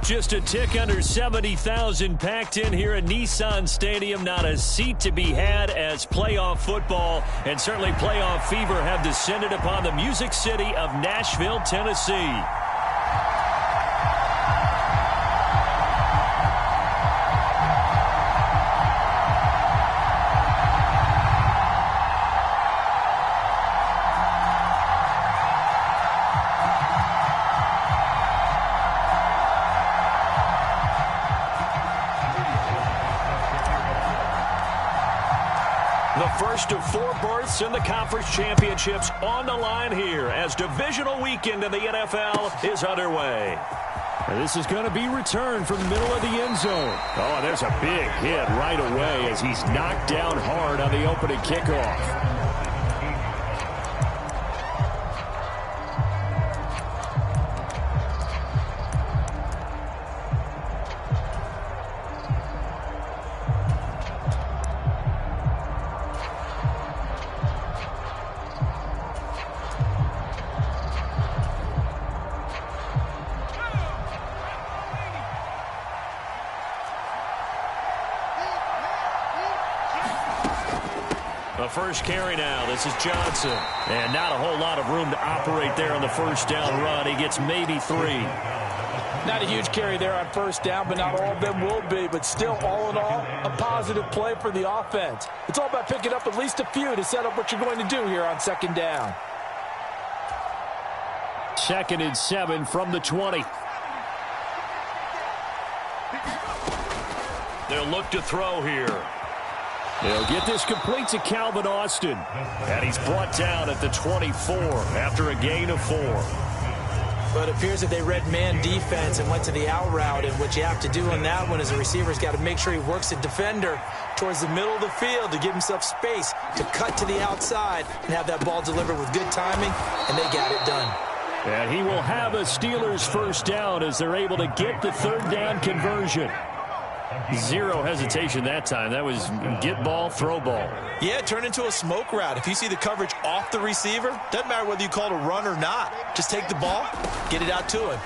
Just a tick under 70,000 packed in here at Nissan Stadium. Not a seat to be had as playoff football and certainly playoff fever have descended upon the music city of Nashville, Tennessee. The first of 4 berths in the conference championships on the line here as divisional weekend in the NFL is underway. And this is going to be returned from the middle of the end zone. Oh, there's a big hit right away as he's knocked down hard on the opening kickoff. The first carry now. This is Johnson. And not a whole lot of room to operate there on the first down run. He gets maybe 3. Not a huge carry there on first down, but not all of them will be. But still, all in all, a positive play for the offense. It's all about picking up at least a few to set up what you're going to do here on second down. 2nd and 7 from the 20. They'll look to throw here. They'll get this complete to Calvin Austin. And he's brought down at the 24 after a gain of 4. But it appears that they read man defense and went to the out route. And what you have to do on that one is the receiver's got to make sure he works the defender towards the middle of the field to give himself space to cut to the outside and have that ball delivered with good timing, and they got it done. And he will have a Steelers first down as they're able to get the 3rd down conversion. 0 hesitation that time. That was get ball, throw ball. Yeah, turn into a smoke route. If you see the coverage off the receiver, doesn't matter whether you call it a run or not. Just take the ball, get it out to him.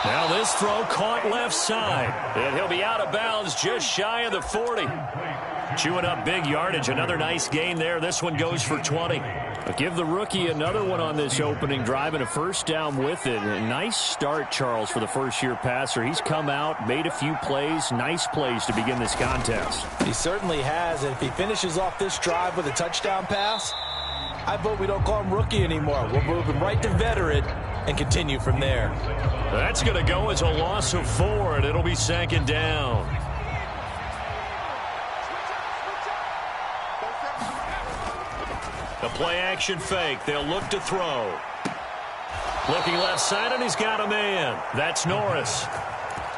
Now this throw caught left side. And he'll be out of bounds just shy of the 40. Chewing up big yardage. Another nice gain there. This one goes for 20. Give the rookie another one on this opening drive and a first down with it. A nice start, Charles, for the first-year passer. He's come out, made a few plays, nice plays to begin this contest. He certainly has, and if he finishes off this drive with a touchdown pass, I vote we don't call him rookie anymore. We'll move him right to veteran and continue from there. That's going to go as a loss of 4, and it'll be 2nd down. The play-action fake. They'll look to throw. Looking left side, and he's got a man. That's Norris.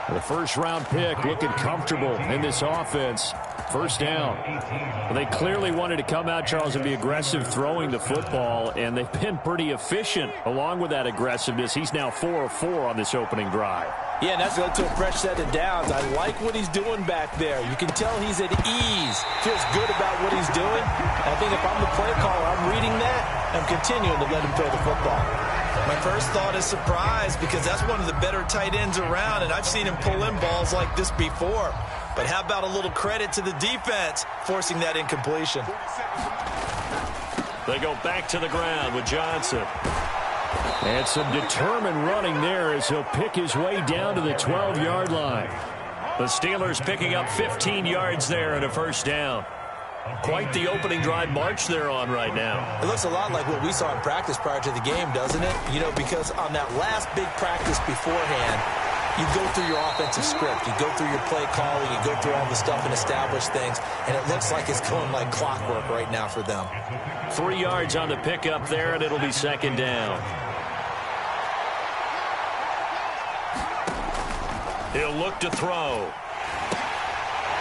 The first-round pick looking comfortable in this offense. First down. Well, they clearly wanted to come out, Charles, and be aggressive throwing the football, and they've been pretty efficient along with that aggressiveness. He's now 4 of 4 on this opening drive. Yeah, and that's led to a fresh set of downs. I like what he's doing back there. You can tell he's at ease. Feels good about what he's doing. I think if I'm the play caller, I'm reading that. I'm continuing to let him throw the football. My first thought is surprise because that's one of the better tight ends around, and I've seen him pull in balls like this before. But how about a little credit to the defense forcing that incompletion? They go back to the ground with Johnson. And some determined running there as he'll pick his way down to the 12-yard line. The Steelers picking up 15 yards there and a first down. Quite the opening drive march they're on right now. It looks a lot like what we saw in practice prior to the game, doesn't it? You know, because on that last big practice beforehand, you go through your offensive script. You go through your play calling. You go through all the stuff and establish things. And it looks like it's going like clockwork right now for them. 3 yards on the pickup there, and it'll be 2nd down. He'll look to throw.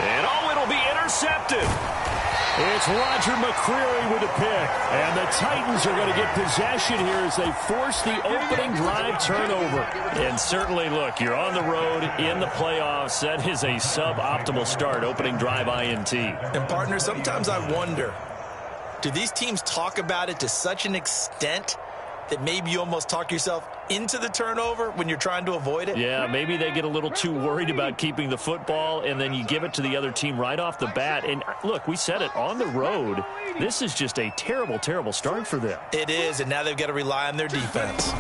And, it'll be intercepted. It's Roger McCreary with a pick. And the Titans are going to get possession here as they force the opening drive turnover. And certainly, look, you're on the road in the playoffs. That is a suboptimal start, opening drive INT. And, partner, sometimes I wonder, do these teams talk about it to such an extent that maybe you almost talk yourself into the turnover when you're trying to avoid it? Yeah, maybe they get a little too worried about keeping the football, and then you give it to the other team right off the bat. And, look, we said it, on the road, this is just a terrible, terrible start for them. It is, and now they've got to rely on their defense.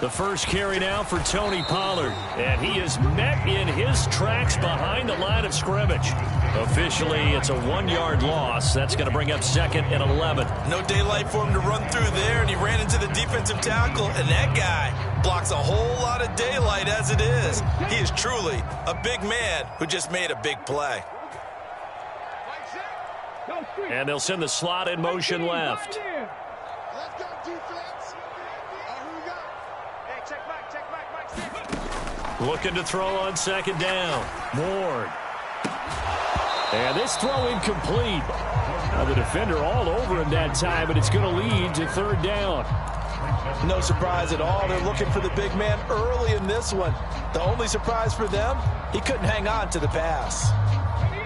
The first carry now for Tony Pollard, and he is met in his tracks behind the line of scrimmage. Officially, it's a 1-yard loss. That's going to bring up 2nd and 11. No daylight for him to run through there, and he ran into the defensive tackle, and that guy blocks a whole lot of daylight as it is. He is truly a big man who just made a big play. And they'll send the slot in motion left. Looking to throw on 2nd down. Ward. And this throw incomplete. Now the defender all over him that time, but it's going to lead to 3rd down. No surprise at all. They're looking for the big man early in this one. The only surprise for them, he couldn't hang on to the pass.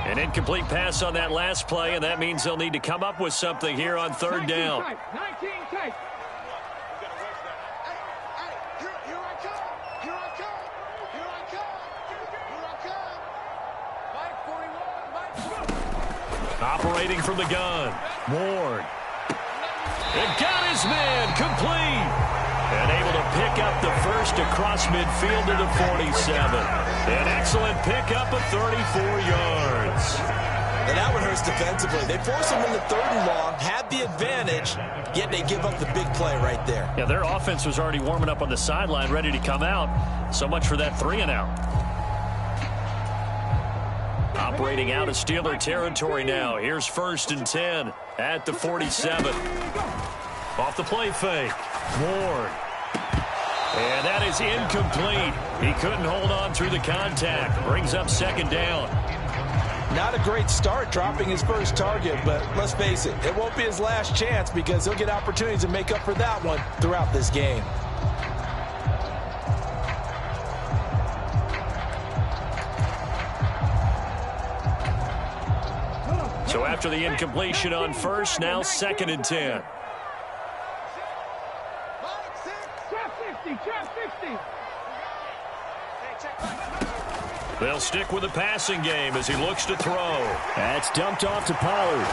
An incomplete pass on that last play, and that means they'll need to come up with something here on 3rd down. Operating from the gun, Ward. And got his man complete. And able to pick up the first across midfield to the 47. An excellent pickup of 34 yards. And that one hurts defensively. They force him into 3rd and long, had the advantage, yet they give up the big play right there. Yeah, their offense was already warming up on the sideline, ready to come out. So much for that 3-and-out. Operating out of Steeler territory now. Here's 1st and 10 at the 47. Off the play fake. Ward. And that is incomplete. He couldn't hold on through the contact. Brings up 2nd down. Not a great start dropping his first target, but let's face it, it won't be his last chance because he'll get opportunities to make up for that one throughout this game. So after the incompletion on 1st, now 2nd and 10. They'll stick with the passing game as he looks to throw. That's dumped off to Pollard.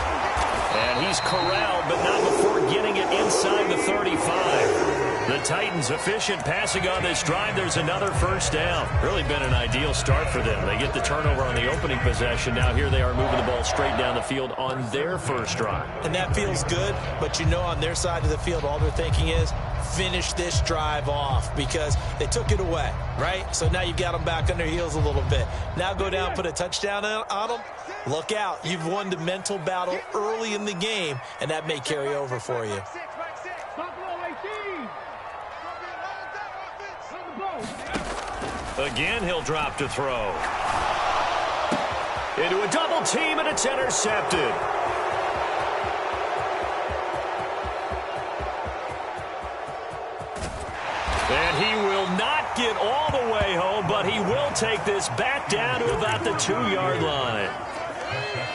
And he's corralled, but not before getting it inside the 35. The Titans efficient passing on this drive. There's another 1st down. Really been an ideal start for them. They get the turnover on the opening possession. Now here they are moving the ball straight down the field on their first drive. And that feels good, but you know on their side of the field all they're thinking is finish this drive off because they took it away, right? So now you've got them back on their heels a little bit. Now go down, put a touchdown on them. Look out. You've won the mental battle early in the game, and that may carry over for you. Again, he'll drop to throw. Into a double team, and it's intercepted. And he will not get all the way home, but he will take this back down to about the 2-yard line.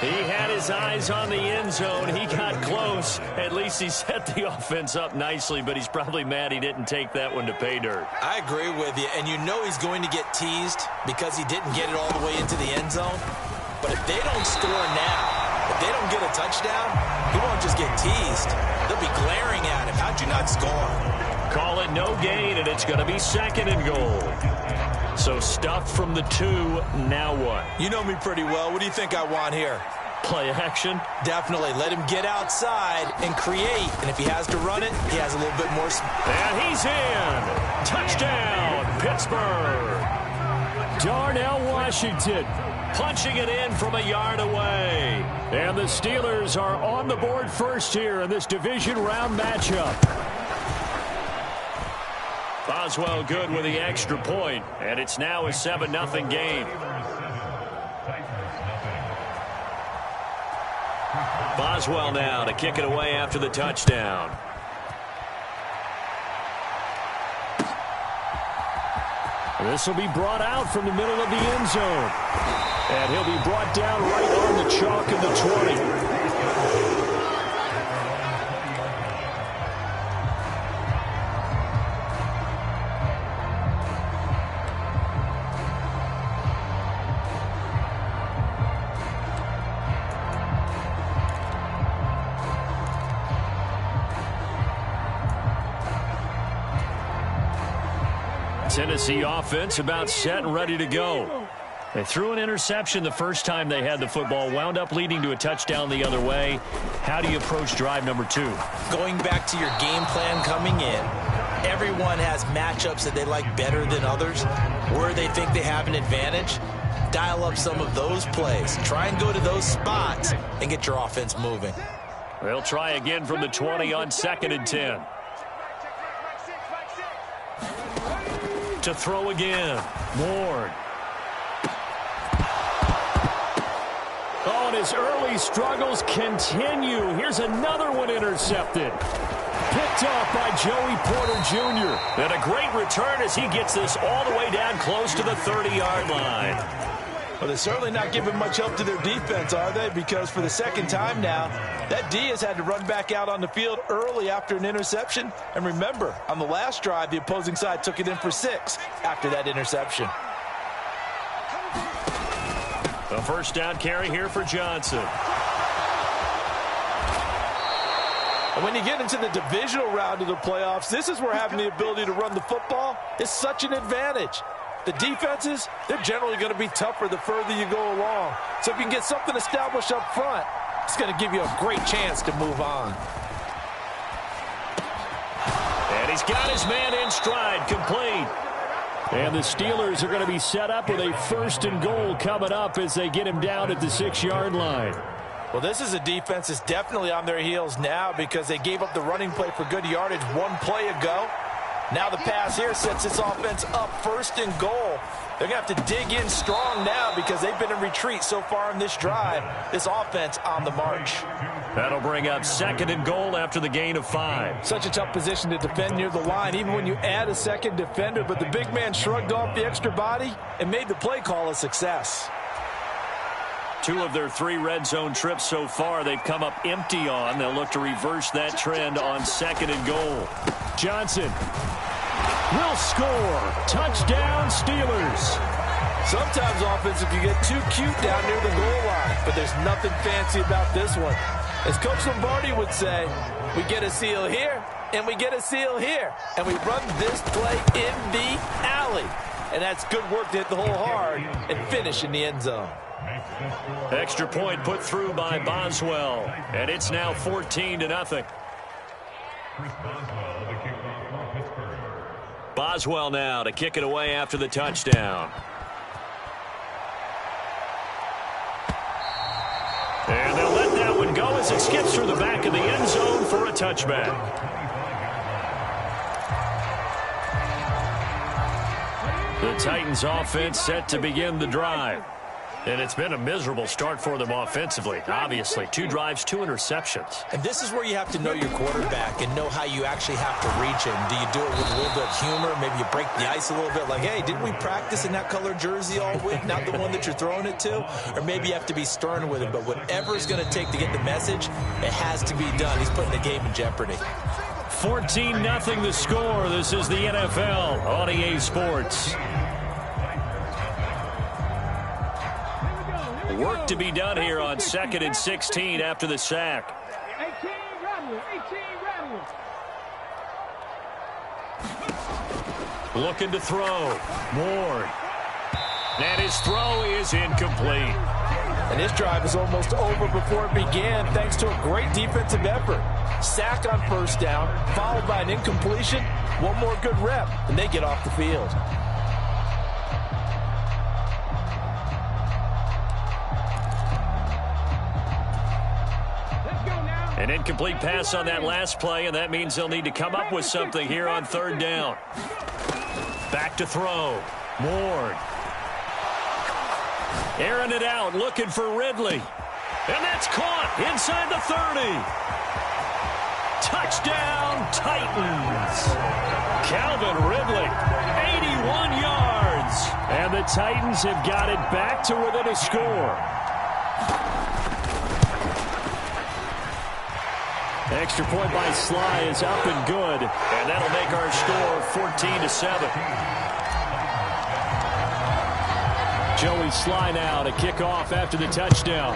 He had his eyes on the end zone. He got close. At least he set the offense up nicely, but he's probably mad he didn't take that one to pay dirt. I agree with you, and you know he's going to get teased because he didn't get it all the way into the end zone. But if they don't score now, if they don't get a touchdown, he won't just get teased. They'll be glaring at him. How'd you not score? Call it no gain, and it's going to be 2nd and goal. So stuffed from the 2, now what? You know me pretty well. What do you think I want here? Play action? Definitely. Let him get outside and create. And if he has to run it, he has a little bit more. And he's in. Touchdown, Pittsburgh. Darnell Washington punching it in from a yard away. And the Steelers are on the board first here in this division round matchup. Boswell good with the extra point, and it's now a 7-0 game. Boswell now to kick it away after the touchdown. This will be brought out from the middle of the end zone. And he'll be brought down right on the chalk of the 20. Tennessee offense about set and ready to go. They threw an interception the first time they had the football, wound up leading to a touchdown the other way. How do you approach drive number 2? Going back to your game plan coming in, everyone has matchups that they like better than others, where they think they have an advantage. Dial up some of those plays. Try and go to those spots and get your offense moving. They'll try again from the 20 on 2nd and 10. To throw again. Ward. Oh, and his early struggles continue. Here's another one intercepted. Picked off by Joey Porter Jr. And a great return as he gets this all the way down close to the 30-yard line. Well, they're certainly not giving much help to their defense, are they? Because for the second time now, that D has had to run back out on the field early after an interception. And remember, on the last drive, the opposing side took it in for 6 after that interception. A first down carry here for Johnson. And when you get into the divisional round of the playoffs, this is where having the ability to run the football is such an advantage. The defenses, they're generally going to be tougher the further you go along. So if you can get something established up front, it's going to give you a great chance to move on. And he's got his man in stride, complete. And the Steelers are going to be set up with a 1st and goal coming up as they get him down at the 6-yard line. Well, this is a defense that's definitely on their heels now because they gave up the running play for good yardage one play ago. Now the pass here sets this offense up 1st and goal. They're going to have to dig in strong now because they've been in retreat so far in this drive. This offense on the march. That'll bring up 2nd and goal after the gain of 5. Such a tough position to defend near the line, even when you add a second defender. But the big man shrugged off the extra body and made the play call a success. 2 of their 3 red zone trips so far they've come up empty on. They'll look to reverse that trend on 2nd and goal. Johnson will score. Touchdown, Steelers. Sometimes offense, if you get too cute down near the goal line, but there's nothing fancy about this one. As Coach Lombardi would say, we get a seal here, and we get a seal here, and we run this play in the alley. And that's good work to hit the hole hard and finish in the end zone. Extra point put through by Boswell, and it's now 14-0. Boswell now to kick it away after the touchdown. And they'll let that one go as it skips through the back of the end zone for a touchback. The Titans offense set to begin the drive. And it's been a miserable start for them offensively. Obviously, 2 drives, 2 interceptions. And this is where you have to know your quarterback and know how you actually have to reach him. Do you do it with a little bit of humor? Maybe you break the ice a little bit like, hey, didn't we practice in that color jersey all week? Not the one that you're throwing it to? Or maybe you have to be stern with him. But whatever it's going to take to get the message, it has to be done. He's putting the game in jeopardy. 14-0 the score. This is the NFL on EA Sports. Work to be done here on 2nd and 16 after the sack. 18 Looking to throw. Ward. And his throw is incomplete. And this drive is almost over before it began thanks to a great defensive effort. Sack on 1st down, followed by an incompletion. One more good rep, and they get off the field. An incomplete pass on that last play, and that means they'll need to come up with something here on 3rd down. Back to throw. Ward. Airing it out, looking for Ridley. And that's caught inside the 30. Touchdown, Titans. Calvin Ridley, 81 yards. And the Titans have got it back to within a score. Extra point by Sly is up and good. And that'll make our score 14-7. Joey Sly now to kick off after the touchdown.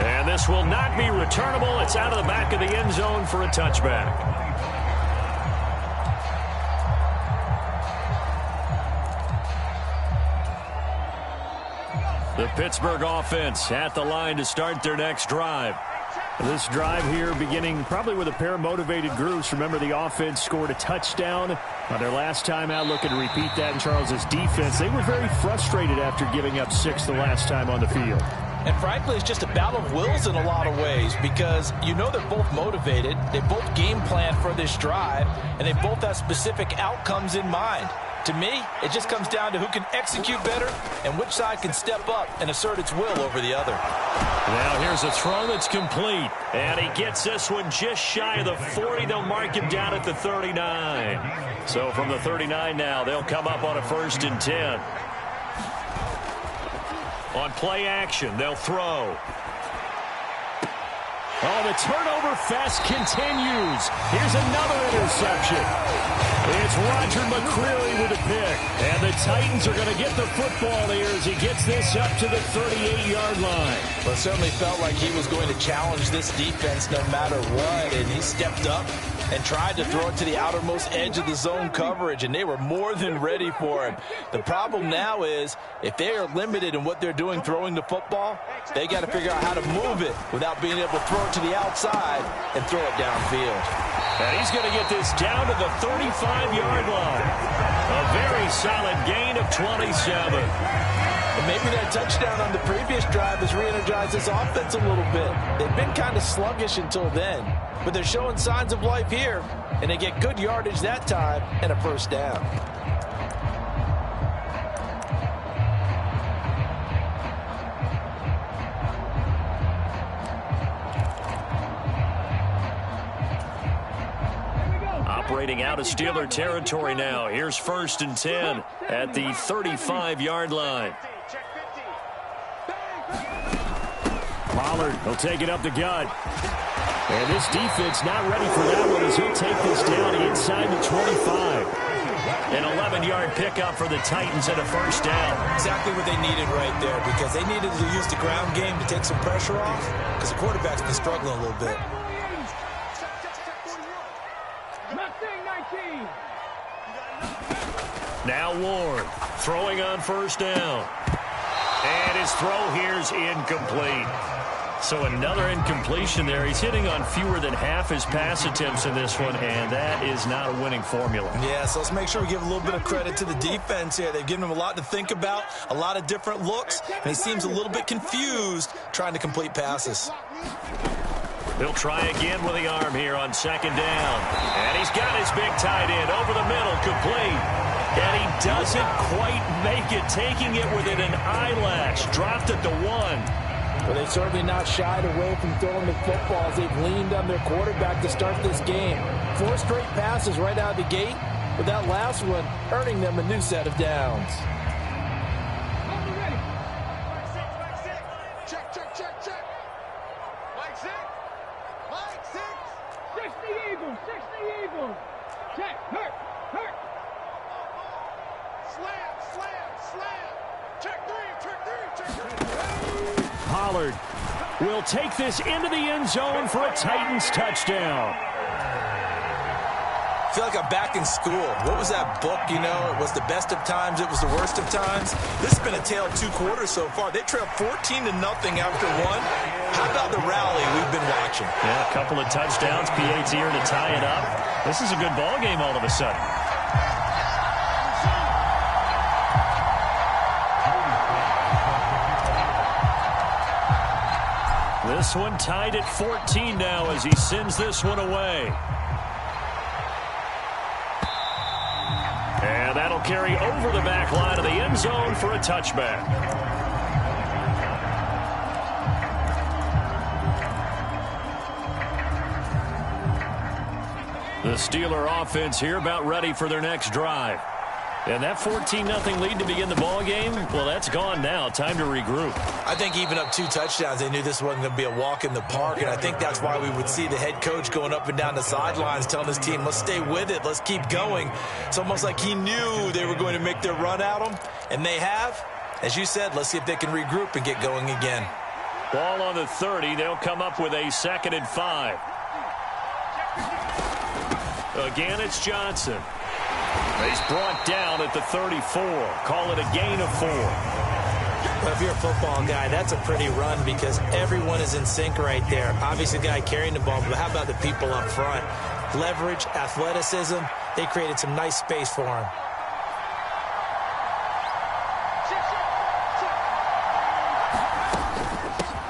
And this will not be returnable. It's out of the back of the end zone for a touchback. The Pittsburgh offense at the line to start their next drive. This drive here beginning probably with a pair of motivated groups. Remember, the offense scored a touchdown on their last time out. Looking to repeat that in Charles's defense. They were very frustrated after giving up 6 the last time on the field. And frankly, it's just a battle of wills in a lot of ways because you know they're both motivated. They both game plan for this drive, and they both have specific outcomes in mind. To me, it just comes down to who can execute better and which side can step up and assert its will over the other. Now here's a throw that's complete. And he gets this one just shy of the 40. They'll mark him down at the 39. So from the 39 now, they'll come up on a 1st and 10. On play action, they'll throw. Oh, the turnover fest continues. Here's another interception. It's Roger McCreary with a pick. And the Titans are going to get the football here as he gets this up to the 38-yard line. Well, it certainly felt like he was going to challenge this defense no matter what, and he stepped up and tried to throw it to the outermost edge of the zone coverage, and they were more than ready for him. The problem now is if they are limited in what they're doing throwing the football, they got to figure out how to move it without being able to throw it to the outside and throw it downfield. And he's going to get this down to the 35-yard line. A very solid gain of 27. And maybe that touchdown on the previous drive has re-energized this offense a little bit. They've been kind of sluggish until then, but they're showing signs of life here, and they get good yardage that time and a 1st down. Operating out of Steeler territory now. Here's 1st and 10 at the 35-yard line. Pollard, he'll take it up the gut. And this defense not ready for that one as he'll take this down inside the 25. An 11-yard pickup for the Titans and a 1st down. Exactly what they needed right there because they needed to use the ground game to take some pressure off because the quarterback's been struggling a little bit. Now Ward throwing on 1st down. And his throw here's incomplete. So another incompletion there. He's hitting on fewer than half his pass attempts in this one, and that is not a winning formula. Yeah, so let's make sure we give a little bit of credit to the defense here. They've given him a lot to think about, a lot of different looks, and he seems a little bit confused trying to complete passes. He'll try again with the arm here on 2nd down. And he's got his big tight end over the middle, complete. And he doesn't quite make it, taking it within an eyelash. Dropped at the 1. Well, they've certainly not shied away from throwing the footballs. They've leaned on their quarterback to start this game. 4 straight passes right out of the gate, with that last one earning them a new set of downs. Pollard will take this into the end zone for a Titans touchdown. I feel like I'm back in school. What was that book, you know? It was the best of times, it was the worst of times. This has been a tale of 2 quarters so far. They trailed 14-0 after 1. How about the rally we've been watching? Yeah, a couple of touchdowns. PAT here to tie it up. This is a good ball game all of a sudden. This one tied at 14 now as he sends this one away. And that'll carry over the back line of the end zone for a touchback. The Steeler offense here about ready for their next drive. And that 14-0 lead to begin the ball game, well, that's gone now. Time to regroup. I think even up 2 touchdowns, they knew this wasn't going to be a walk in the park, and I think that's why we would see the head coach going up and down the sidelines telling his team, let's stay with it, let's keep going. It's almost like he knew they were going to make their run at him, and they have. As you said, let's see if they can regroup and get going again. Ball on the 30. They'll come up with a 2nd and 5. Again, it's Johnson. He's brought down at the 34. Call it a gain of 4. But if you're a football guy, that's a pretty run because everyone is in sync right there. Obviously, the guy carrying the ball, but how about the people up front? Leverage, athleticism, they created some nice space for him.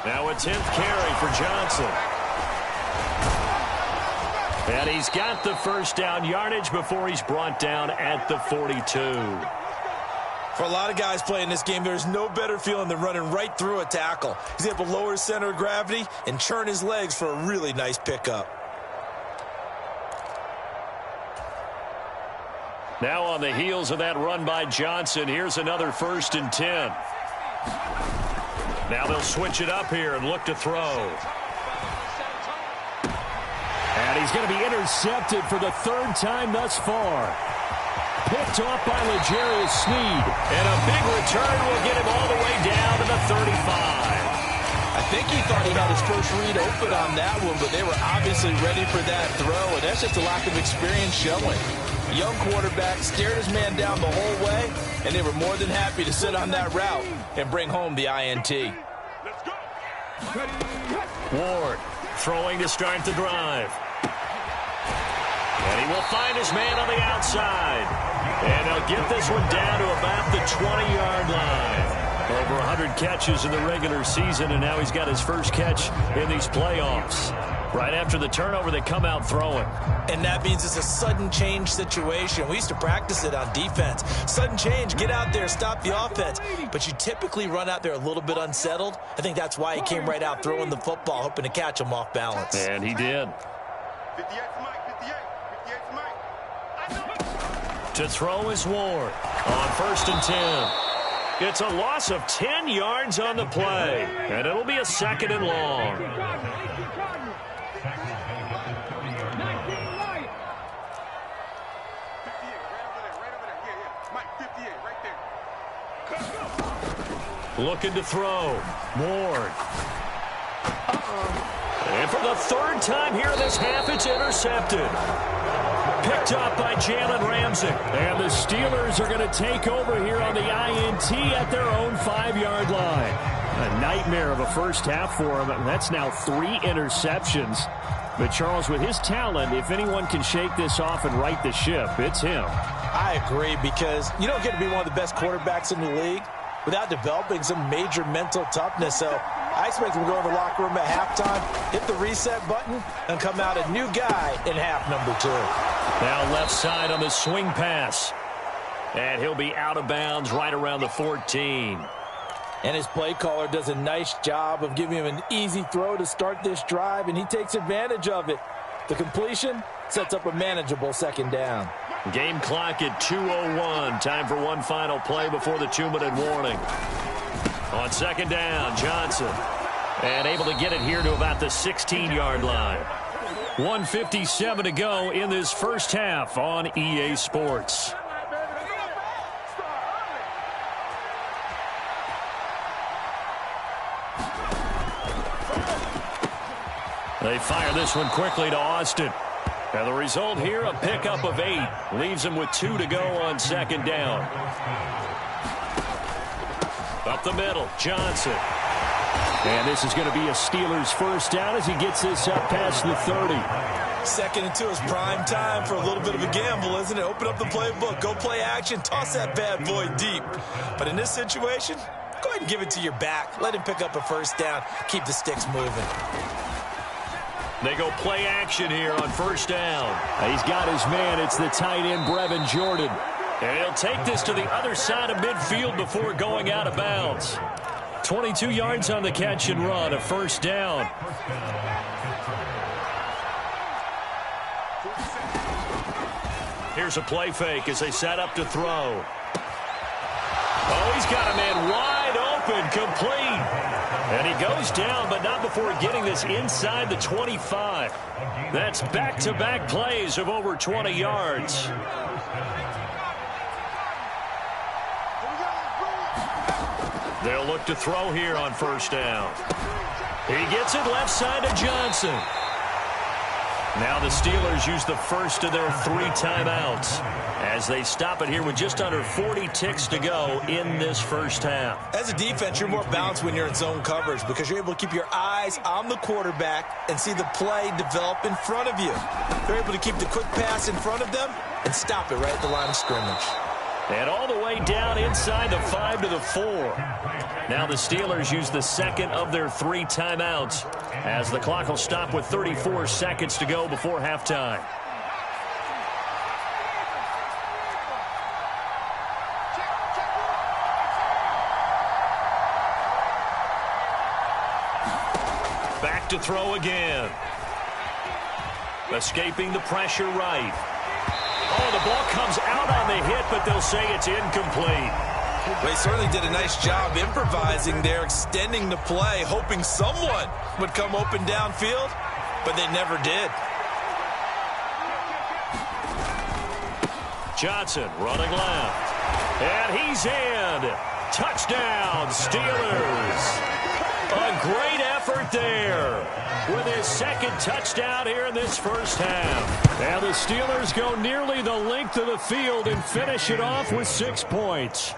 Now a 10th carry for Johnson. And he's got the first down yardage before he's brought down at the 42. For a lot of guys playing this game, there's no better feeling than running right through a tackle. He's able to lower his center of gravity and churn his legs for a really nice pickup. Now on the heels of that run by Johnson, here's another 1st and 10. Now they'll switch it up here and look to throw. And he's going to be intercepted for the 3rd time thus far. Picked off by L'Jarius Sneed. And a big return will get him all the way down to the 35. I think he thought he had his first read open on that one, but they were obviously ready for that throw, and that's just a lack of experience showing. Young quarterback stared his man down the whole way, and they were more than happy to sit on that route and bring home the INT. Ward throwing to start the drive. And he will find his man on the outside. And they'll get this one down to about the 20-yard line. Over 100 catches in the regular season, and now he's got his first catch in these playoffs. Right after the turnover, they come out throwing. And that means it's a sudden change situation. We used to practice it on defense. Sudden change, get out there, stop the offense. But you typically run out there a little bit unsettled. I think that's why he came right out throwing the football, hoping to catch him off balance. And he did. To throw is Ward on 1st and 10. It's a loss of 10 yards on the play, and it'll be a 2nd and long. Looking to throw. Ward. And for the 3rd time here in this half, it's intercepted. Picked up by Jalen Ramsey. And the Steelers are going to take over here on the INT at their own 5-yard line. A nightmare of a first half for him. That's now 3 interceptions. But Charles, with his talent, if anyone can shake this off and right the ship, it's him. I agree, because you don't get to be one of the best quarterbacks in the league without developing some major mental toughness. So I expect him to go in the locker room at halftime, hit the reset button, and come out a new guy in half number 2. Now left side on the swing pass. And he'll be out of bounds right around the 14. And his play caller does a nice job of giving him an easy throw to start this drive, and he takes advantage of it. The completion sets up a manageable 2nd down. Game clock at 2:01. Time for one final play before the 2-minute warning. On 2nd down, Johnson. And able to get it here to about the 16-yard line. 1:57 to go in this first half on EA Sports. They fire this one quickly to Austin. And the result here, a pickup of 8. Leaves him with 2 to go on 2nd down. Up the middle, Johnson. And this is going to be a Steelers first down as he gets this up past the 30. 2nd and 2 is prime time for a little bit of a gamble, isn't it? Open up the playbook, go play action, toss that bad boy deep. But in this situation, go ahead and give it to your back. Let him pick up a first down, keep the sticks moving. They go play action here on 1st down. He's got his man. It's the tight end, Brevin Jordan. And he'll take this to the other side of midfield before going out of bounds. 22 yards on the catch and run, a 1st down. Here's a play fake as they set up to throw. Oh, he's got a man wide open, complete. And he goes down, but not before getting this inside the 25. That's back-to-back plays of over 20 yards. They'll look to throw here on 1st down. He gets it left side to Johnson. Now the Steelers use the first of their 3 timeouts as they stop it here with just under 40 ticks to go in this first half. As a defense, you're more balanced when you're in zone coverage because you're able to keep your eyes on the quarterback and see the play develop in front of you. They're able to keep the quick pass in front of them and stop it right at the line of scrimmage. And all the way down inside the 5 to the 4. Now the Steelers use the second of their 3 timeouts as the clock will stop with 34 seconds to go before halftime. Back to throw again. Escaping the pressure right. Oh, the ball comes out on the hit, but they'll say it's incomplete. They certainly did a nice job improvising there, extending the play, hoping someone would come open downfield, but they never did. Johnson running left. And he's in. Touchdown, Steelers. A great effort there with his second touchdown here in this first half. And the Steelers go nearly the length of the field and finish it off with 6 points.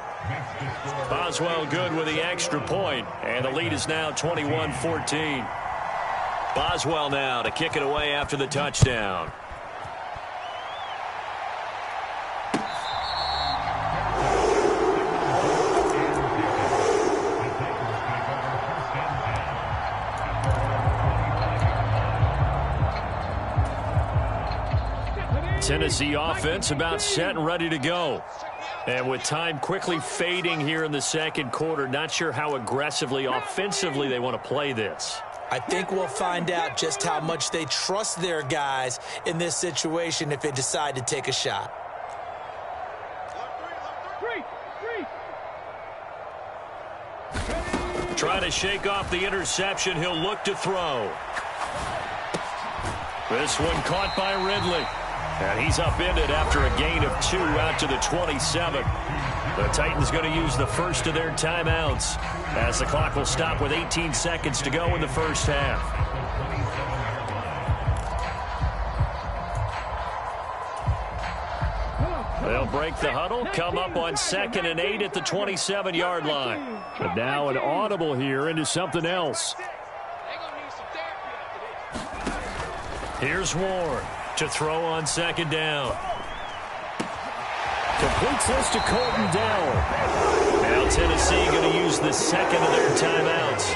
Boswell good with the extra point, and the lead is now 21-14. Boswell now to kick it away after the touchdown. Tennessee offense about set and ready to go. And with time quickly fading here in the second quarter, not sure how aggressively, offensively they want to play this. I think we'll find out just how much they trust their guys in this situation if they decide to take a shot. Trying to shake off the interception. He'll look to throw. This one caught by Ridley. And he's upended after a gain of 2 out to the 27. The Titans going to use the first of their timeouts as the clock will stop with 18 seconds to go in the first half. They'll break the huddle, come up on 2nd and 8 at the 27-yard line. But now an audible here into something else. Here's Ward to throw on 2nd down. Completes this to Colton Dell. Now Tennessee going to use the second of their timeouts.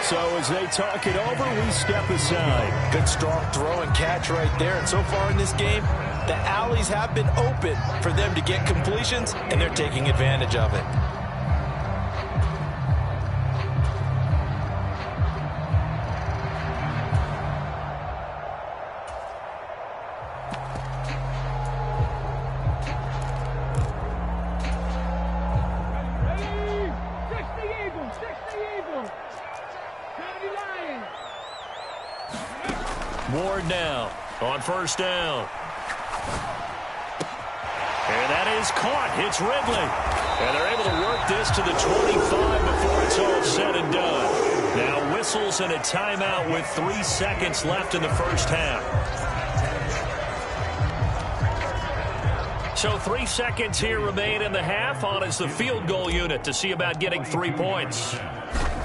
So as they talk it over, we step aside. Good strong throw and catch right there. And so far in this game, the alleys have been open for them to get completions, and they're taking advantage of it. Ward now on 1st down. And that is caught. It's Ridley. And they're able to work this to the 25 before it's all said and done. Now whistles and a timeout with 3 seconds left in the first half. So 3 seconds here remain in the half. On is the field goal unit to see about getting 3 points.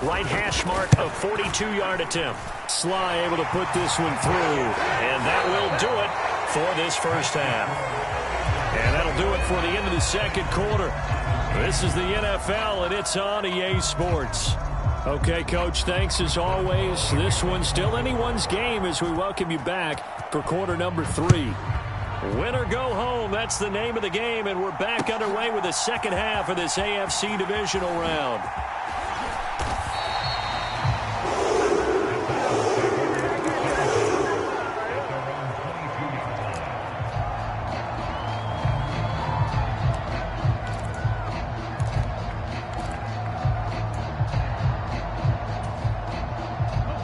Right hash mark of 42-yard attempt. Sly able to put this one through. And that will do it for this first half. And that'll do it for the end of the second quarter. This is the NFL, and it's on EA Sports. Okay, Coach, thanks as always. This one's still anyone's game as we welcome you back for quarter number 3. Win or go home, that's the name of the game, and we're back underway with the second half of this AFC divisional round.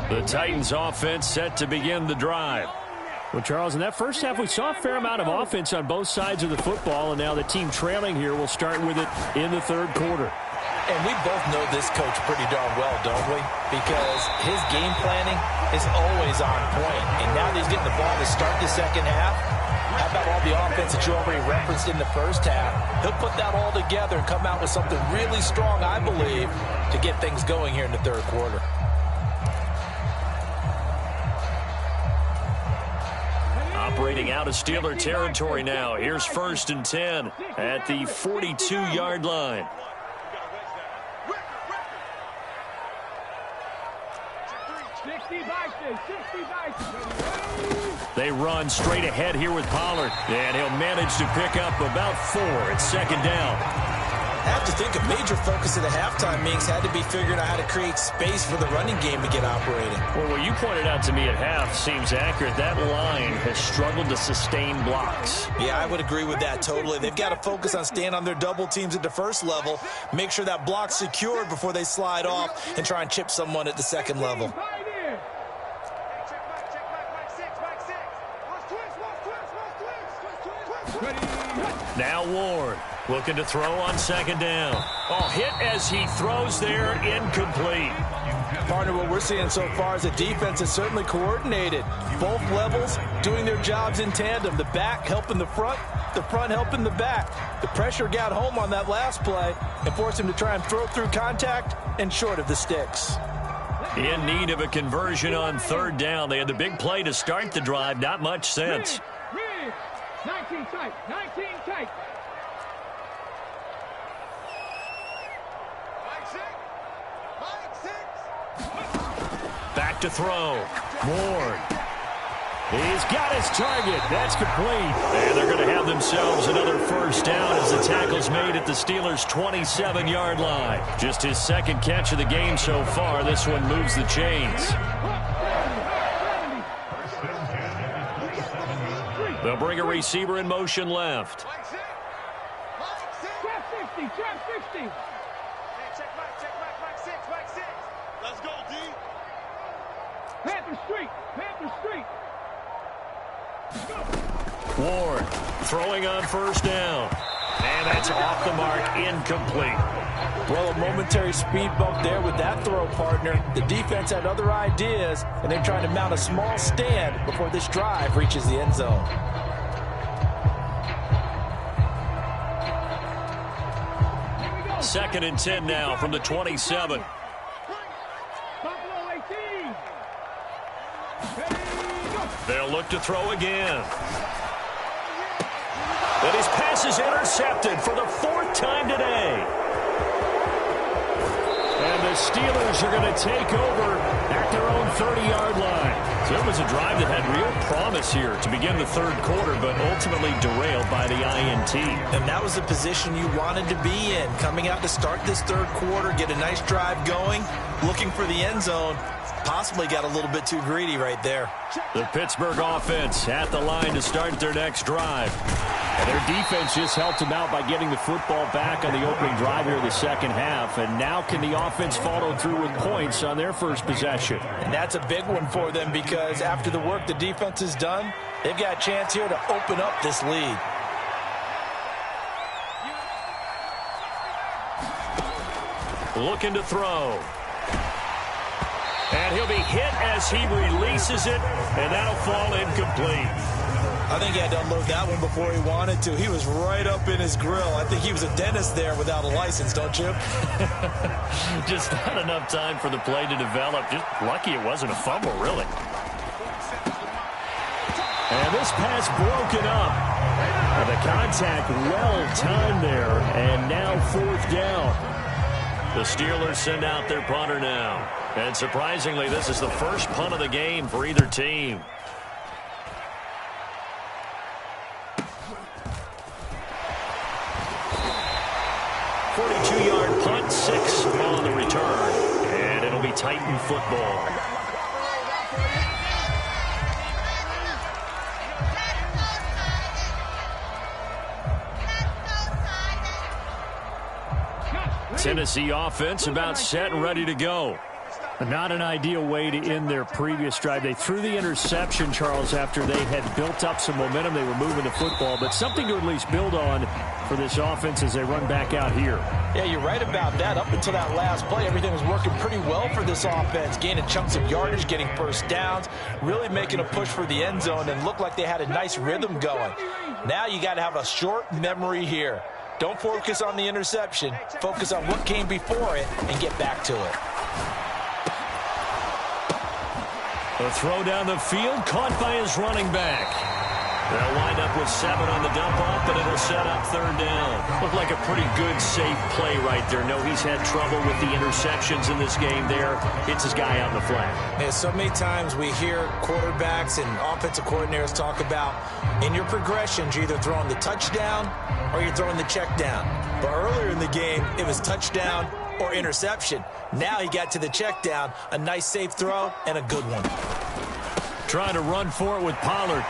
The Titans offense set to begin the drive. Well, Charles, in that first half, we saw a fair amount of offense on both sides of the football, and now the team trailing here will start with it in the third quarter. And we both know this coach pretty darn well, don't we? Because his game planning is always on point. And now that he's getting the ball to start the second half, How about all the offense that you already referenced in the first half? He'll put that all together and come out with something really strong, I believe, to get things going here in the third quarter. Operating out of Steeler territory now. Here's 1st and 10 at the 42-yard line. They run straight ahead here with Pollard, and he'll manage to pick up about 4. It's 2nd down. I have to think a major focus of the halftime meetings had to be figuring out how to create space for the running game to get operating. Well, what you pointed out to me at half seems accurate. That line has struggled to sustain blocks. Yeah, I would agree with that totally. They've got to focus on staying on their double teams at the first level, make sure that block's secured before they slide off and try and chip someone at the second level. Now Ward looking to throw on 2nd down. Oh, hit as he throws there, incomplete. Partner, what we're seeing so far is the defense is certainly coordinated. Both levels doing their jobs in tandem. The back helping the front helping the back. The pressure got home on that last play and forced him to try and throw through contact and short of the sticks. In need of a conversion on 3rd down. They had the big play to start the drive. Not much sense. 19 tight. Back to throw. Ward. He's got his target. That's complete. And they're going to have themselves another 1st down as the tackle's made at the Steelers' 27-yard line. Just his 2nd catch of the game so far. This one moves the chains. They'll bring a receiver in motion left. Trap 60. Check 6. Let's go, D. Panther Street. Ward throwing on 1st down. And that's off the mark, incomplete. Well, a momentary speed bump there with that throw, partner. The defense had other ideas, and they're trying to mount a small stand before this drive reaches the end zone. Second and 10 now from the 27. They'll look to throw again. And his pass is intercepted for the 4th time today. And the Steelers are going to take over at their own 30-yard line. So it was a drive that had real promise here to begin the 3rd quarter, but ultimately derailed by the INT. And that was the position you wanted to be in. Coming out to start this 3rd quarter, get a nice drive going, looking for the end zone. Possibly got a little bit too greedy right there. The Pittsburgh offense at the line to start their next drive. And their defense just helped them out by getting the football back on the opening drive here of the 2nd half. And now can the offense follow through with points on their first possession? And that's a big one for them because after the work the defense has done, they've got a chance here to open up this lead. Looking to throw. And he'll be hit as he releases it, and that'll fall incomplete. I think he had to unload that one before he wanted to. He was right up in his grill. I think he was a dentist there without a license, don't you? Just not enough time for the play to develop. Just lucky it wasn't a fumble, really. And this pass broken up. And the contact well-timed there, and now 4th down. The Steelers send out their punter now. And surprisingly, this is the first punt of the game for either team. .42-yard punt, 6 on the return. And it'll be Titan football. Tennessee offense about set and ready to go. Not an ideal way to end their previous drive. They threw the interception, Charles, after they had built up some momentum. They were moving the football, but something to at least build on for this offense as they run back out here. Yeah, you're right about that. Up until that last play, everything was working pretty well for this offense, gaining chunks of yardage, getting first downs, really making a push for the end zone, and looked like they had a nice rhythm going. Now you got to have a short memory here. Don't focus on the interception. Focus on what came before it and get back to it. A throw down the field, caught by his running back. They'll wind up with 7 on the dump-off, but it'll set up third down. Looked like a pretty good, safe play right there. No, he's had trouble with the interceptions in this game there. Hits his guy out in the flat. Yeah, so many times we hear quarterbacks and offensive coordinators talk about, in your progressions, you're either throwing the touchdown or you're throwing the check down. But earlier in the game, it was touchdown or interception. Now he got to the check down, a nice safe throw, and a good one. Trying to run for it with Pollard.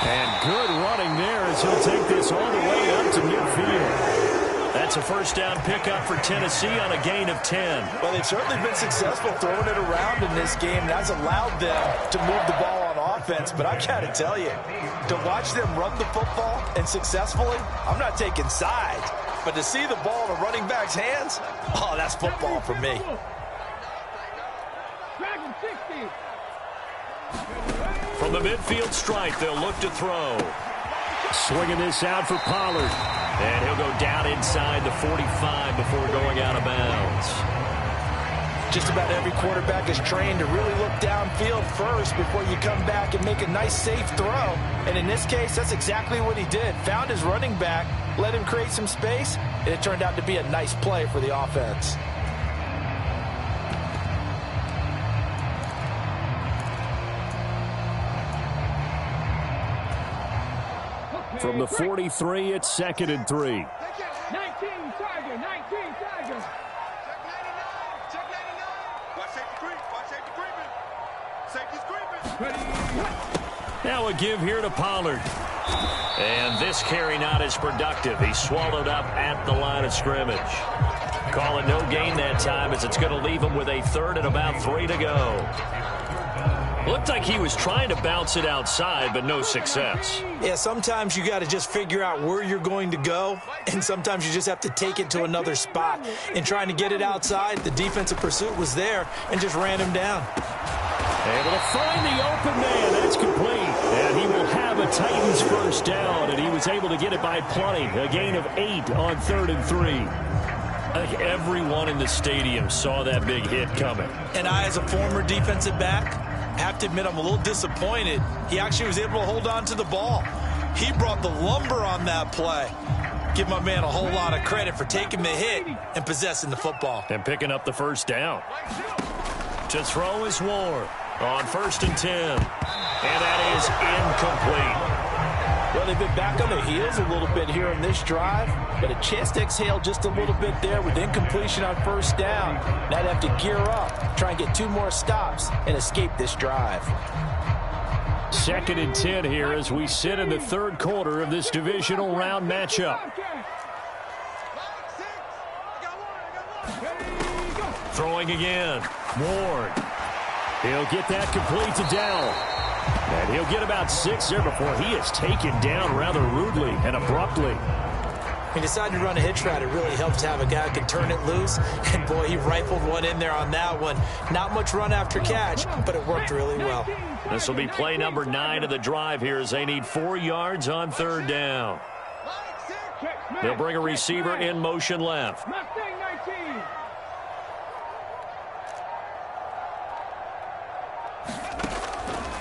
And good running there as he'll take this all the way up to midfield. That's a first down pickup for Tennessee on a gain of 10. Well, they've certainly been successful throwing it around in this game. That's allowed them to move the ball on offense. But I got to tell you, to watch them run the football and successfully, I'm not taking sides. But to see the ball in a running back's hands, oh, that's football for me. From the midfield stripe, they'll look to throw. Swinging this out for Pollard. And he'll go down inside the 45 before going out of bounds. Just about every quarterback is trained to really look downfield first before you come back and make a nice, safe throw. And in this case, that's exactly what he did. Found his running back, let him create some space, and it turned out to be a nice play for the offense. From the 43, it's 2nd and 3. 19 Tiger, 19 Tiger. Check 99. Watch safety creep. Now a give here to Pollard. And this carry not as productive. He's swallowed up at the line of scrimmage. Call it no gain that time as it's going to leave him with a 3rd and about 3 to go. Looked like he was trying to bounce it outside, but no success. Yeah, sometimes you got to just figure out where you're going to go, and sometimes you just have to take it to another spot. In trying to get it outside, the defensive pursuit was there and just ran him down. Able to find the open man. That's complete. And he will have a Titans first down, and he was able to get it by plenty. A gain of 8 on 3rd and 3. I think everyone in the stadium saw that big hit coming. And I, as a former defensive back, have to admit I'm a little disappointed. He actually was able to hold on to the ball. He brought the lumber on that play. Give my man a whole lot of credit for taking the hit and possessing the football. And picking up the first down. To throw is Ward on 1st and 10. And that is incomplete. Well, they've been back on their heels a little bit here in this drive, but a chance to exhale just a little bit there with incompletion on 1st down. Now they have to gear up, try and get 2 more stops, and escape this drive. 2nd and 10 here as we sit in the 3rd quarter of this divisional round matchup. Throwing again. Ward. He'll get that complete to Dell. And he'll get about 6 there before he is taken down rather rudely and abruptly. He decided to run a hitch route. It really helps to have a guy who can turn it loose. And, boy, he rifled one in there on that one. Not much run after catch, but it worked really well. This will be play number 9 of the drive here as they need 4 yards on 3rd down. They'll bring a receiver in motion left.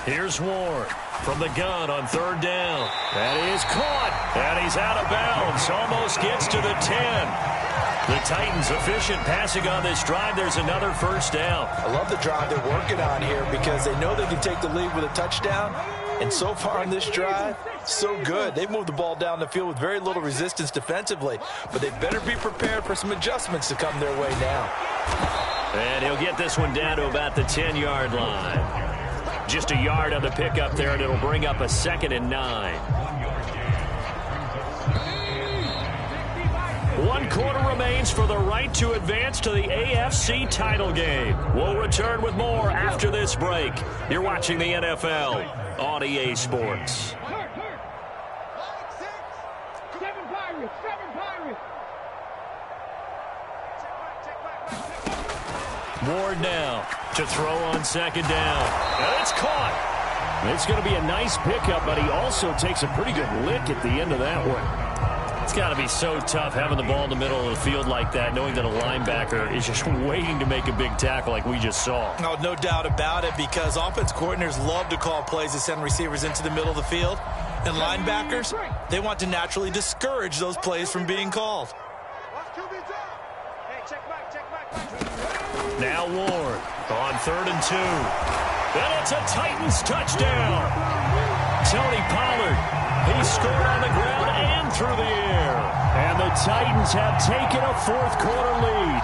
Here's Ward from the gun on 3rd down. That is caught, and he's out of bounds. Almost gets to the 10. The Titans efficient passing on this drive. There's another first down. I love the drive they're working on here because they know they can take the lead with a touchdown. And so far on this drive, so good. They've moved the ball down the field with very little resistance defensively. But they better be prepared for some adjustments to come their way now. And he'll get this one down to about the 10-yard line. Just a yard on the pickup there, and it'll bring up a 2nd and 9. 1 quarter remains for the right to advance to the AFC title game. We'll return with more after this break. You're watching the NFL on EA Sports. Ward now to throw on second down. And it's caught. It's going to be a nice pickup, but he also takes a pretty good lick at the end of that one. It's got to be so tough having the ball in the middle of the field like that, knowing that a linebacker is just waiting to make a big tackle like we just saw. Oh, no doubt about it, because offense coordinators love to call plays to send receivers into the middle of the field. And linebackers, they want to naturally discourage those plays from being called. Now Ward on 3rd and 2. And it's a Titans touchdown. Tony Pollard, he scored on the ground and through the air. And the Titans have taken a 4th quarter lead.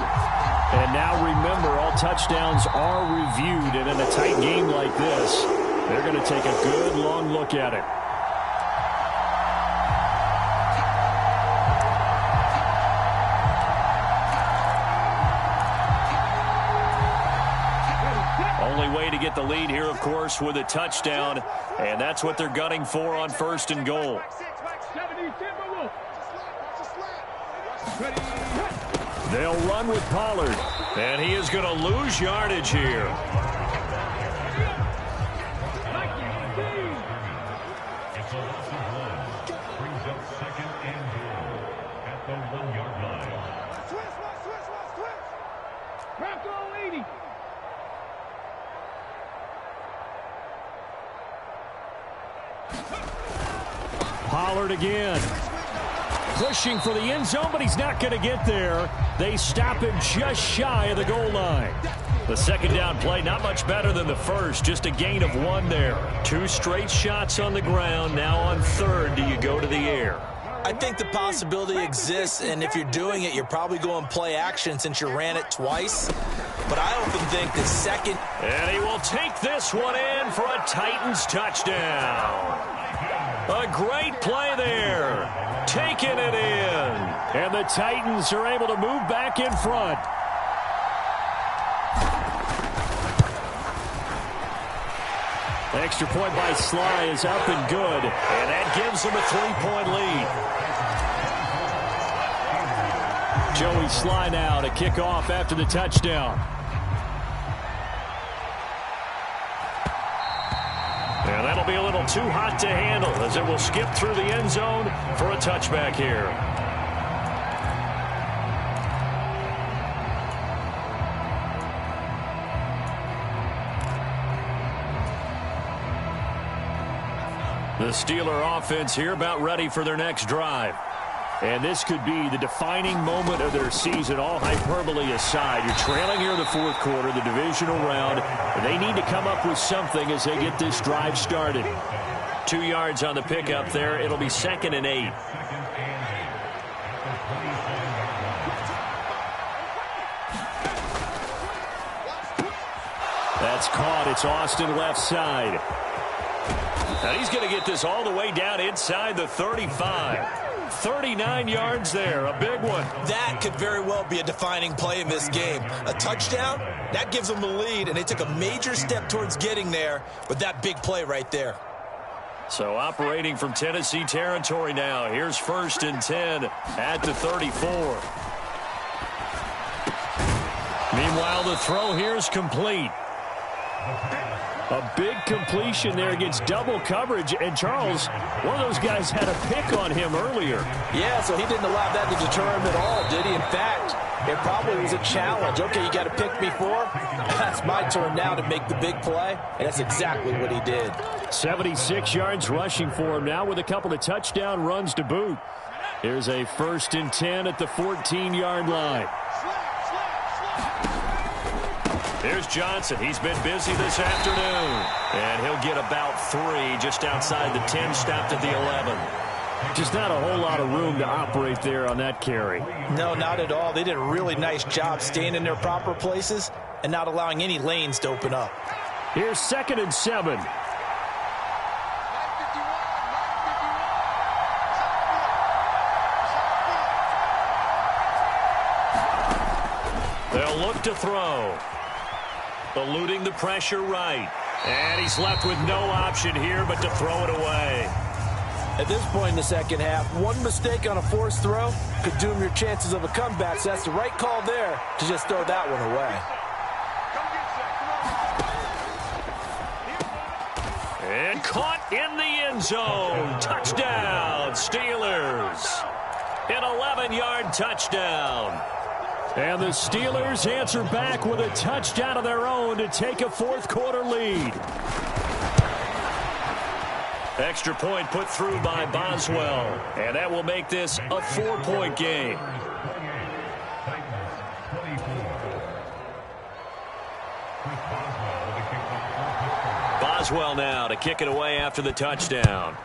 And now remember, all touchdowns are reviewed. And in a tight game like this, they're going to take a good long look at it. Way to get the lead here, of course, with a touchdown, and that's what they're gunning for on 1st and goal. They'll run with Pollard, and he is going to lose yardage here. Brings up 2nd and goal at the 1-yard line. Bronco 80. Pollard again. Pushing for the end zone, but he's not going to get there. They stop him just shy of the goal line. The second down play, not much better than the first. Just a gain of 1 there. 2 straight shots on the ground. Now on 3rd, do you go to the air? I think the possibility exists, and if you're doing it, you're probably going play action since you ran it twice. But I often think the second... And he will take this one in for a Titans touchdown. A great play there. Taking it in. And the Titans are able to move back in front. Extra point by Sly is up and good. And that gives them a 3-point lead. Joey Sly now to kick off after the touchdown. And that'll be a little too hot to handle as it will skip through the end zone for a touchback here. The Steeler offense here about ready for their next drive. And this could be the defining moment of their season, all hyperbole aside. You're trailing here in the 4th quarter, the divisional round. And they need to come up with something as they get this drive started. 2 yards on the pickup there. It'll be 2nd and 8. That's caught. It's Austin left side. Now he's going to get this all the way down inside the 35. 39 yards there, a big one. That could very well be a defining play in this game. A touchdown, that gives them the lead, and they took a major step towards getting there with that big play right there. So operating from Tennessee territory now. Here's 1st and 10 at the 34. Meanwhile, the throw here is complete. A big completion there against double coverage. And Charles, one of those guys had a pick on him earlier. Yeah, so he didn't allow that to deter him at all, did he? In fact, it probably was a challenge. Okay, you got a pick before. That's my turn now to make the big play. And that's exactly what he did. 76 yards rushing for him now with a couple of touchdown runs to boot. Here's a 1st and 10 at the 14-yard line. Here's Johnson. He's been busy this afternoon. And he'll get about 3 just outside the 10, stopped at the 11. Just not a whole lot of room to operate there on that carry. No, not at all. They did a really nice job staying in their proper places and not allowing any lanes to open up. Here's 2nd and 7. They'll look to throw. Eluding the pressure right. And he's left with no option here but to throw it away. At this point in the second half, one mistake on a forced throw could doom your chances of a comeback, so that's the right call there to just throw that one away. And caught in the end zone. Touchdown, Steelers. An 11-yard touchdown. And the Steelers answer back with a touchdown of their own to take a fourth-quarter lead. Extra point put through by Boswell. And that will make this a 4-point game. Boswell now to kick it away after the touchdown.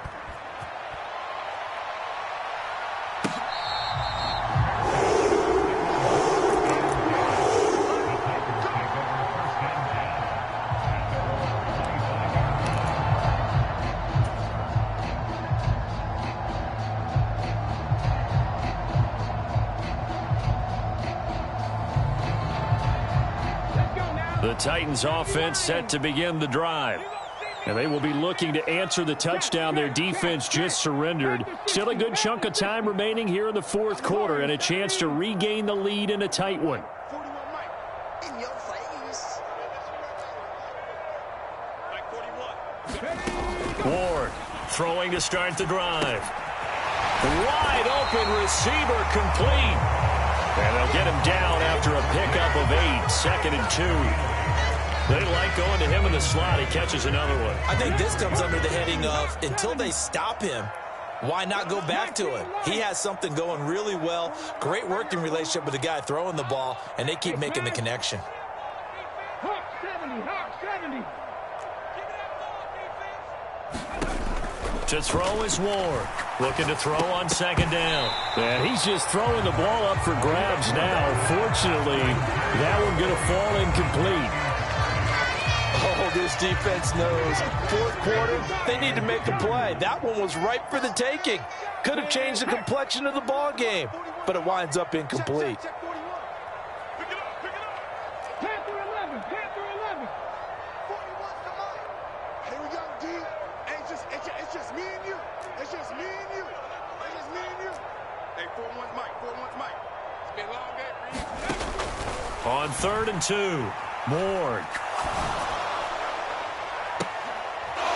The Titans offense set to begin the drive. And they will be looking to answer the touchdown their defense just surrendered. Still a good chunk of time remaining here in the fourth quarter and a chance to regain the lead in a tight one. Ward throwing to start the drive. Wide open receiver complete. And they'll get him down after a pickup of 8, 2nd and 2. They like going to him in the slot. He catches another one. I think this comes under the heading of until they stop him, why not go back to him? He has something going really well. Great working relationship with the guy throwing the ball, and they keep making the connection. To throw is Ward. Looking to throw on 2nd down. And he's just throwing the ball up for grabs now. Fortunately, that one going to fall incomplete. Oh, this defense knows. Fourth quarter, they need to make a play. That one was ripe for the taking. Could have changed the complexion of the ball game, but it winds up incomplete. On 3rd and 2, Ward.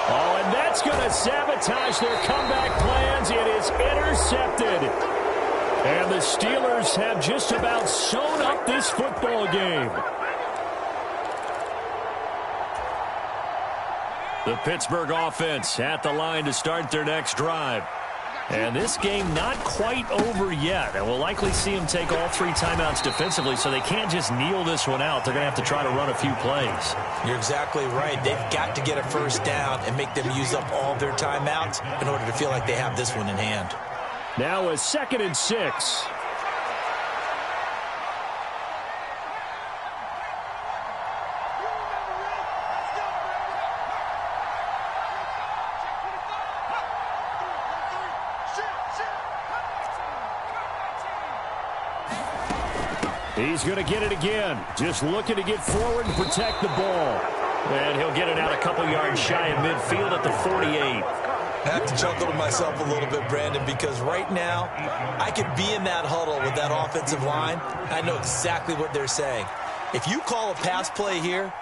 Oh, and that's going to sabotage their comeback plans. It is intercepted. And the Steelers have just about sewn up this football game. The Pittsburgh offense at the line to start their next drive. And this game not quite over yet. And we'll likely see them take all 3 timeouts defensively, so they can't just kneel this one out. They're going to have to try to run a few plays. You're exactly right. They've got to get a first down and make them use up all their timeouts in order to feel like they have this one in hand. Now a 2nd and 6. He's going to get it again. Just looking to get forward and protect the ball. And he'll get it out a couple yards shy of midfield at the 48. I have to chuckle to myself a little bit, Brandon, because right now I could be in that huddle with that offensive line. I know exactly what they're saying. If you call a pass play here,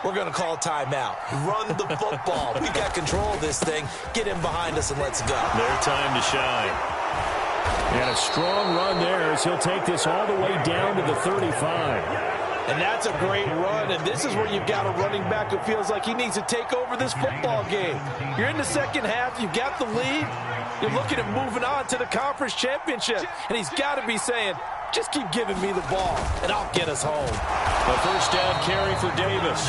we're going to call a timeout. Run the football. We got control of this thing. Get in behind us and let's go. Their time to shine. And a strong run there as he'll take this all the way down to the 35. And that's a great run, and this is where you've got a running back who feels like he needs to take over this football game. You're in the second half, you've got the lead, you're looking at moving on to the conference championship, and he's got to be saying, just keep giving me the ball, and I'll get us home. The first down carry for Davis.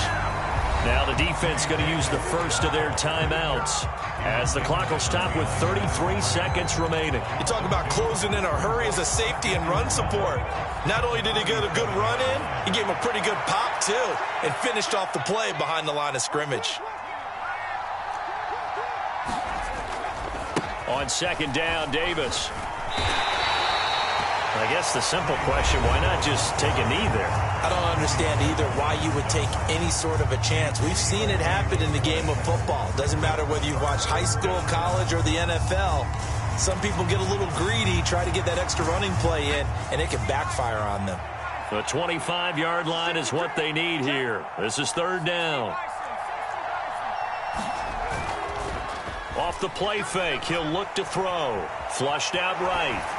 Now the defense going to use the first of their timeouts as the clock will stop with 33 seconds remaining. You talk about closing in a hurry as a safety and run support. Not only did he get a good run in, he gave him a pretty good pop too and finished off the play behind the line of scrimmage. On 2nd down, Davis. I guess the simple question, why not just take a knee there? I don't understand either why you would take any sort of a chance. We've seen it happen in the game of football. Doesn't matter whether you watch high school, college, or the NFL. Some people get a little greedy, try to get that extra running play in, and it can backfire on them. The 25-yard line is what they need here. This is third down. Off the play fake, he'll look to throw. Flushed out right.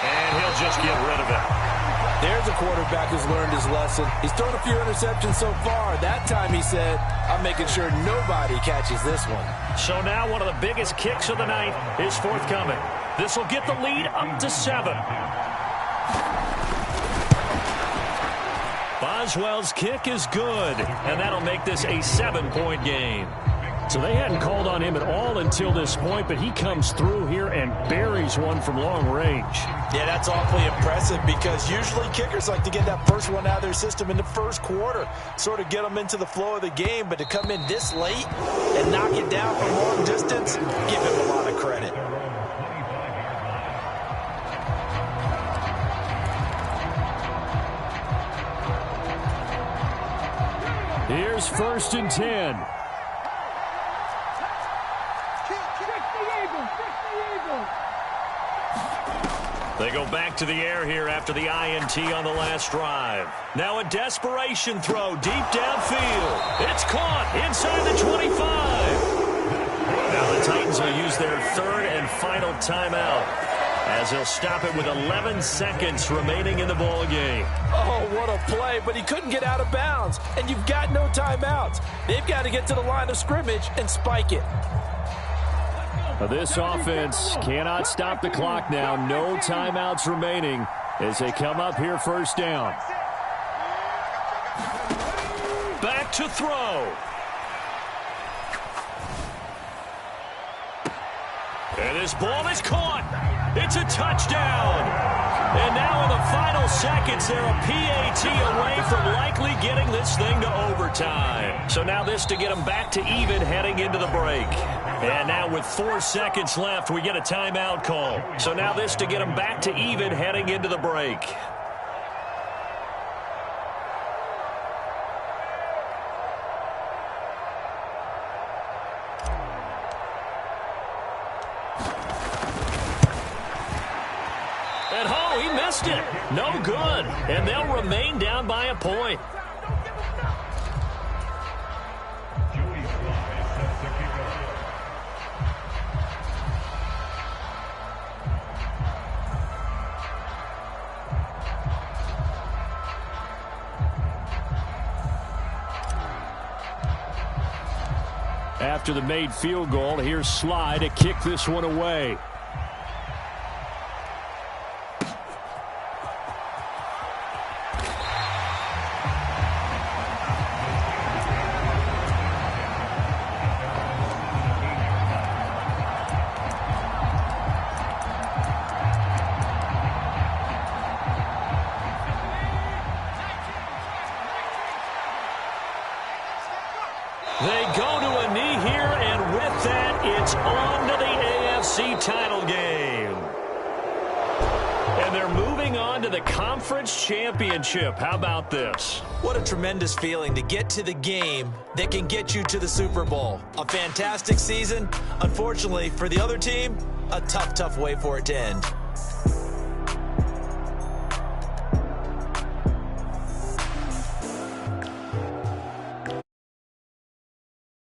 And he'll just get rid of it. There's a quarterback who's learned his lesson. He's thrown a few interceptions so far. That time he said, I'm making sure nobody catches this one. So now one of the biggest kicks of the night is forthcoming. This will get the lead up to 7. Boswell's kick is good, and that'll make this a 7-point game. So they hadn't called on him at all until this point, but he comes through here and buries one from long range. Yeah, that's awfully impressive because usually kickers like to get that first one out of their system in the first quarter, sort of get them into the flow of the game, but to come in this late and knock it down from long distance, give him a lot of credit. Here's 1st and 10. They go back to the air here after the INT on the last drive. Now a desperation throw deep downfield. It's caught inside the 25. Now the Titans will use their 3rd and final timeout as they'll stop it with 11 seconds remaining in the ball game. Oh, what a play, but he couldn't get out of bounds, and you've got no timeouts. They've got to get to the line of scrimmage and spike it. This offense cannot stop the clock now. No timeouts remaining as they come up here 1st down. Back to throw. And this ball is caught. It's a touchdown. And now in the final seconds, they're a PAT away from likely getting this thing to overtime. So now this to get them back to even heading into the break. And now with 4 seconds left, we get a timeout call. So now this to get them back to even heading into the break. It. No good. And they'll remain down by a point. After the made field goal, here's Sly to kick this one away. They go to a knee here, and with that, it's on to the AFC title game. And they're moving on to the conference championship. How about this? What a tremendous feeling to get to the game that can get you to the Super Bowl. A fantastic season. Unfortunately, for the other team, a tough, tough way for it to end.